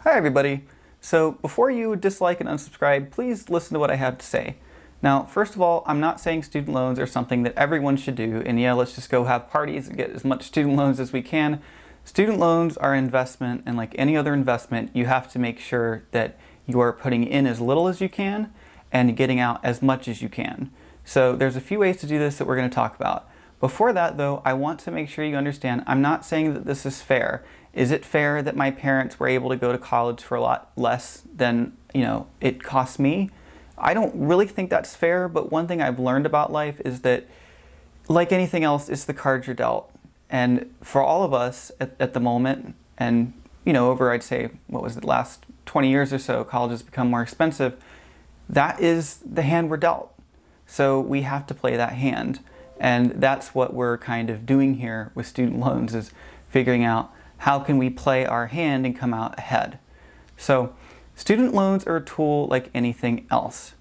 Hi everybody. So before you dislike and unsubscribe, please listen to what I have to say. Now, first of all, I'm not saying student loans are something that everyone should do, and yeah, let's just go have parties and get as much student loans as we can. Student loans are an investment, and like any other investment, you have to make sure that you are putting in as little as you can and getting out as much as you can. So there's a few ways to do this that we're going to talk about. Before that though, I want to make sure you understand I'm not saying that this is fair. Is it fair that my parents were able to go to college for a lot less than, it cost me? I don't really think that's fair, but one thing I've learned about life is that, like anything else, it's the cards you're dealt. And for all of us at the moment, and over I'd say, what was it, last 20 years or so, college has become more expensive. That is the hand we're dealt. So we have to play that hand. And that's what we're kind of doing here with student loans, is figuring out how can we play our hand and come out ahead. So student loans are a tool like anything else.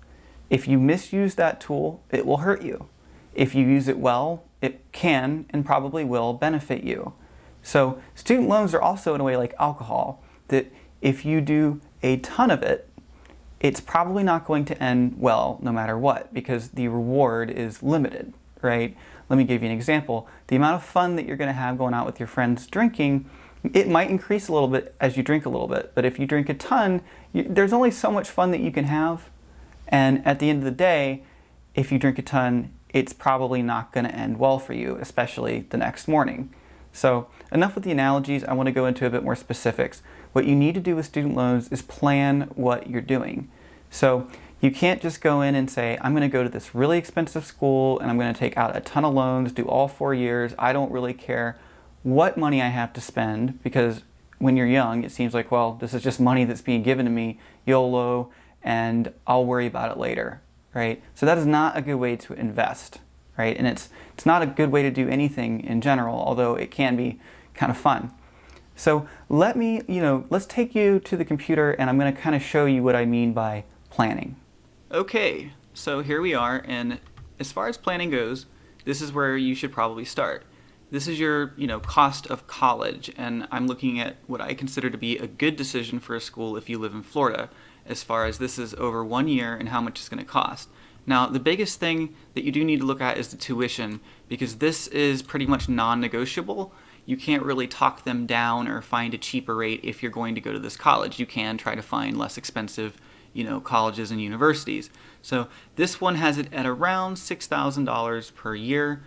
If you misuse that tool, it will hurt you. If you use it well, it can and probably will benefit you. So student loans are also in a way like alcohol, that if you do a ton of it, it's probably not going to end well no matter what, because the reward is limited, right? Let me give you an example. The amount of fun that you're going to have going out with your friends drinking, it might increase a little bit as you drink a little bit, but if you drink a ton, there's only so much fun that you can have. And at the end of the day, if you drink a ton, it's probably not going to end well for you, especially the next morning. So enough with the analogies. I want to go into a bit more specifics. What you need to do with student loans is plan what you're doing. So you can't just go in and say, I'm going to go to this really expensive school and I'm going to take out a ton of loans, do all 4 years. I don't really care what money I have to spend, because when you're young, it seems like, well, this is just money that's being given to me, YOLO, and I'll worry about it later, right? So that is not a good way to invest, right? And it's not a good way to do anything in general, although it can be kind of fun. So let's take you to the computer and I'm going to kind of show you what I mean by planning. Okay, so here we are, and as far as planning goes, this is where you should probably start. This is your, cost of college, and I'm looking at what I consider to be a good decision for a school if you live in Florida, as far as this is over 1 year and how much it's going to cost. Now, the biggest thing that you do need to look at is the tuition, because this is pretty much non-negotiable. You can't really talk them down or find a cheaper rate if you're going to go to this college. You can try to find less expensive, colleges and universities. So this one has it at around $6,000 per year,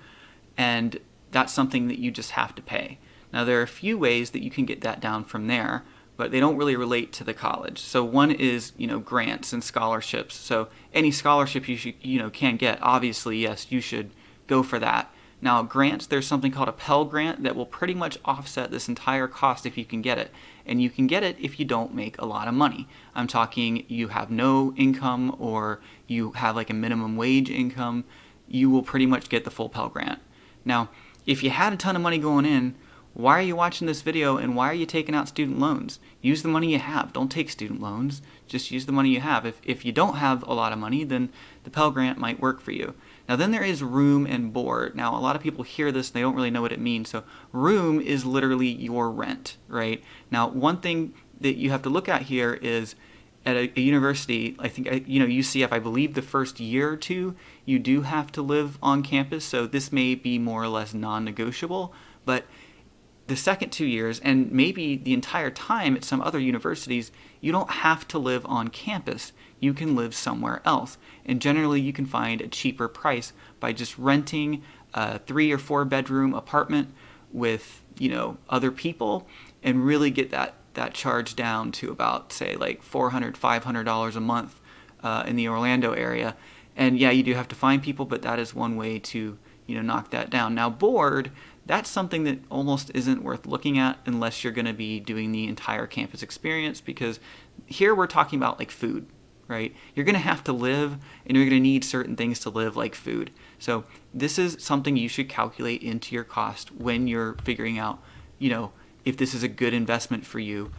and that's something that you just have to pay. Now, there are a few ways that you can get that down from there, but they don't really relate to the college. So one is, grants and scholarships. So any scholarship you can get, obviously, yes, you should go for that. Now, grants, there's something called a Pell Grant that will pretty much offset this entire cost if you can get it. And you can get it if you don't make a lot of money. I'm talking you have no income, or you have like a minimum wage income, you will pretty much get the full Pell Grant. Now, if you had a ton of money going in, why are you watching this video and why are you taking out student loans? Use the money you have. Don't take student loans. Just use the money you have. If you don't have a lot of money, then the Pell Grant might work for you. Now, then there is room and board. Now, a lot of people hear this and they don't really know what it means. So room is literally your rent, right? Now, one thing that you have to look at here is at a university, I think, UCF, I believe the first year or two, you do have to live on campus. So this may be more or less non-negotiable, but the second 2 years, and maybe the entire time at some other universities, you don't have to live on campus. You can live somewhere else. And generally you can find a cheaper price by just renting a 3 or 4 bedroom apartment with, other people, and really get that charge down to about, say, like $400, $500 a month in the Orlando area. And yeah, you do have to find people, but that is one way to, knock that down. Now, board, that's something that almost isn't worth looking at unless you're going to be doing the entire campus experience, because here we're talking about like food, right? You're going to have to live, and you're going to need certain things to live, like food. So this is something you should calculate into your cost when you're figuring out, if this is a good investment for you.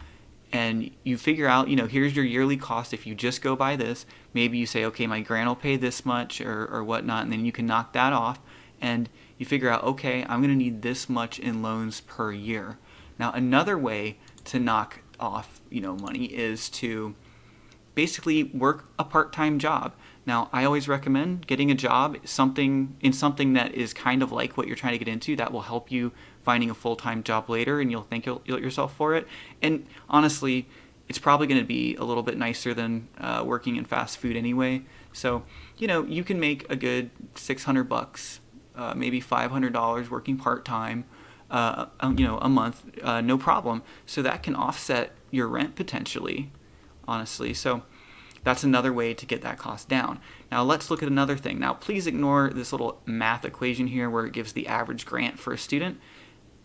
And you figure out, here's your yearly cost if you just go by this. Maybe you say, okay, my grant will pay this much or whatnot, and then you can knock that off. And you figure out, okay, I'm going to need this much in loans per year. Now, another way to knock off, money is to basically work a part-time job. Now, I always recommend getting a job in something that is kind of like what you're trying to get into. That will help you finding a full-time job later, and you'll thank yourself for it. And honestly, it's probably going to be a little bit nicer than working in fast food anyway. So, you can make a good $600, maybe $500 working part-time, a month, no problem. So that can offset your rent potentially, honestly. So that's another way to get that cost down. Now let's look at another thing. Now please ignore this little math equation here where it gives the average grant for a student.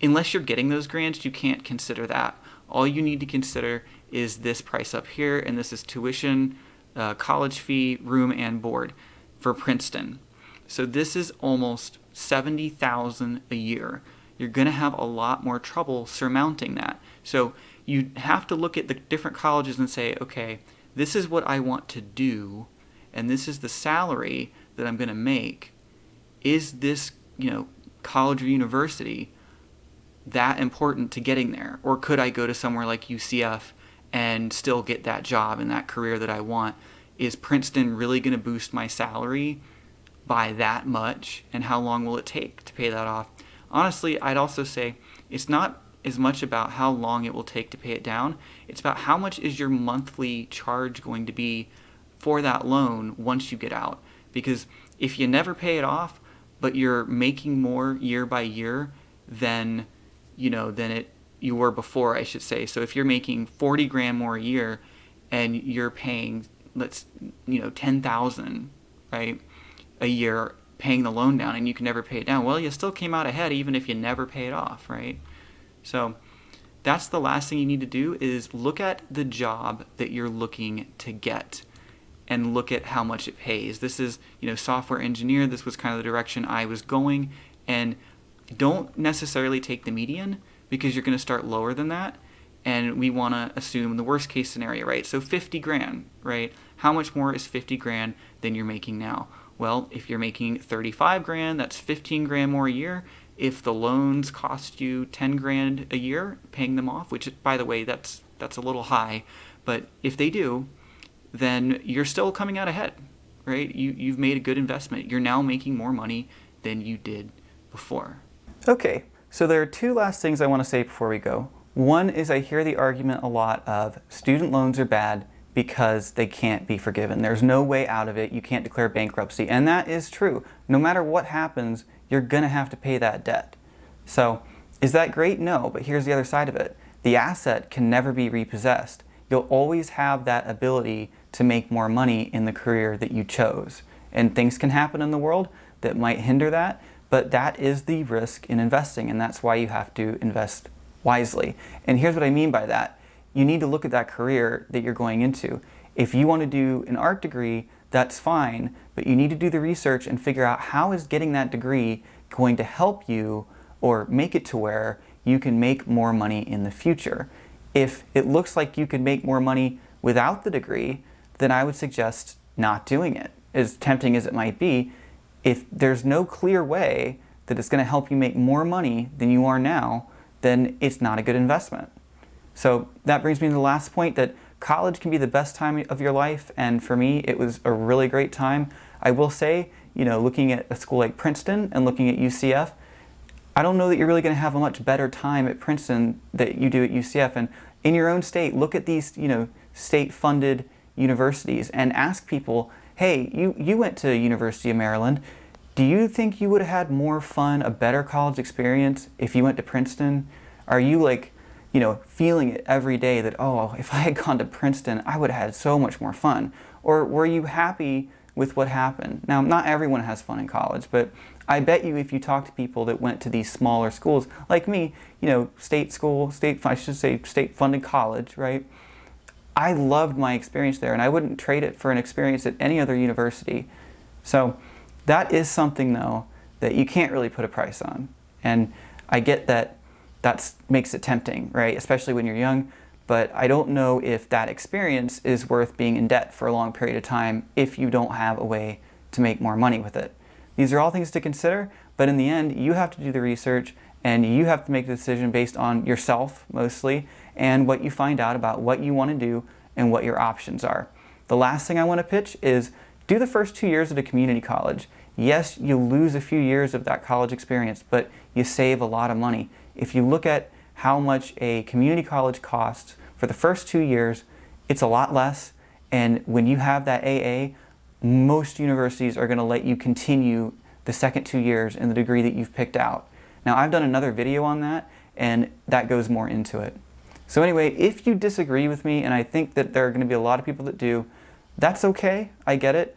Unless you're getting those grants, you can't consider that. All you need to consider is this price up here, and this is tuition, college fee, room and board for Princeton. So this is almost $70,000 a year. You're going to have a lot more trouble surmounting that. So you have to look at the different colleges and say, okay, this is what I want to do, and this is the salary that I'm going to make. Is this, college or university that important to getting there? Or could I go to somewhere like UCF and still get that job and that career that I want? Is Princeton really going to boost my salary by that much? And how long will it take to pay that off? Honestly, I'd also say it's not as much about how long it will take to pay it down. It's about how much is your monthly charge going to be for that loan once you get out. Because if you never pay it off, but you're making more year by year than you were before, I should say. So if you're making 40 grand more a year and you're paying, $10,000, right, a year, paying the loan down, and you can never pay it down, well, you still came out ahead even if you never pay it off, right? So that's the last thing you need to do, is look at the job that you're looking to get and look at how much it pays. This is, software engineer. This was kind of the direction I was going, and don't necessarily take the median because you're going to start lower than that, and we want to assume the worst case scenario, right? So 50 grand, right? How much more is 50 grand than you're making now? Well, if you're making 35 grand, that's 15 grand more a year. If the loans cost you 10 grand a year, paying them off, which, by the way, that's a little high, but if they do, then you're still coming out ahead, right? You've made a good investment. You're now making more money than you did before. Okay, so there are two last things I want to say before we go. One is I hear the argument a lot of student loans are bad because they can't be forgiven. There's no way out of it. You can't declare bankruptcy. And that is true. No matter what happens, you're going to have to pay that debt. So is that great? No, but here's the other side of it. The asset can never be repossessed. You'll always have that ability to make more money in the career that you chose. And things can happen in the world that might hinder that, but that is the risk in investing, and that's why you have to invest wisely. And here's what I mean by that. You need to look at that career that you're going into. If you want to do an art degree, that's fine, but you need to do the research and figure out how is getting that degree going to help you or make it to where you can make more money in the future. If it looks like you could make more money without the degree, then I would suggest not doing it. As tempting as it might be, if there's no clear way that it's going to help you make more money than you are now, then it's not a good investment. So that brings me to the last point, that college can be the best time of your life, and for me it was a really great time. I will say, looking at a school like Princeton and looking at UCF, I don't know that you're really going to have a much better time at Princeton that you do at UCF. And in your own state, look at these, state-funded universities and ask people, hey, you went to University of Maryland. Do you think you would have had more fun, a better college experience if you went to Princeton? Are you feeling it every day that, oh, if I had gone to Princeton, I would have had so much more fun? Or were you happy with what happened? Now, not everyone has fun in college, but I bet you if you talk to people that went to these smaller schools, like me, state-funded college, right? I loved my experience there, and I wouldn't trade it for an experience at any other university. So that is something, though, that you can't really put a price on. And I get that makes it tempting, right? Especially when you're young. But I don't know if that experience is worth being in debt for a long period of time if you don't have a way to make more money with it. These are all things to consider, but in the end, you have to do the research and you have to make the decision based on yourself mostly and what you find out about what you want to do and what your options are. The last thing I want to pitch is do the first 2 years at a community college. Yes, you lose a few years of that college experience, but you save a lot of money. If you look at how much a community college costs for the first 2 years, it's a lot less, and when you have that AA, most universities are going to let you continue the second 2 years in the degree that you've picked out. Now, I've done another video on that, and that goes more into it. So anyway, if you disagree with me, and I think that there are going to be a lot of people that do, that's okay, I get it.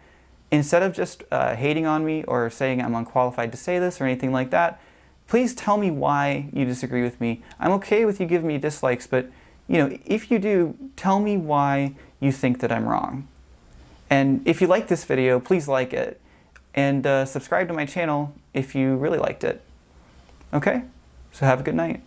Instead of just hating on me or saying I'm unqualified to say this or anything like that, please tell me why you disagree with me. I'm okay with you giving me dislikes, but if you do, tell me why you think that I'm wrong. And if you like this video, please like it. And subscribe to my channel if you really liked it. Okay? So have a good night.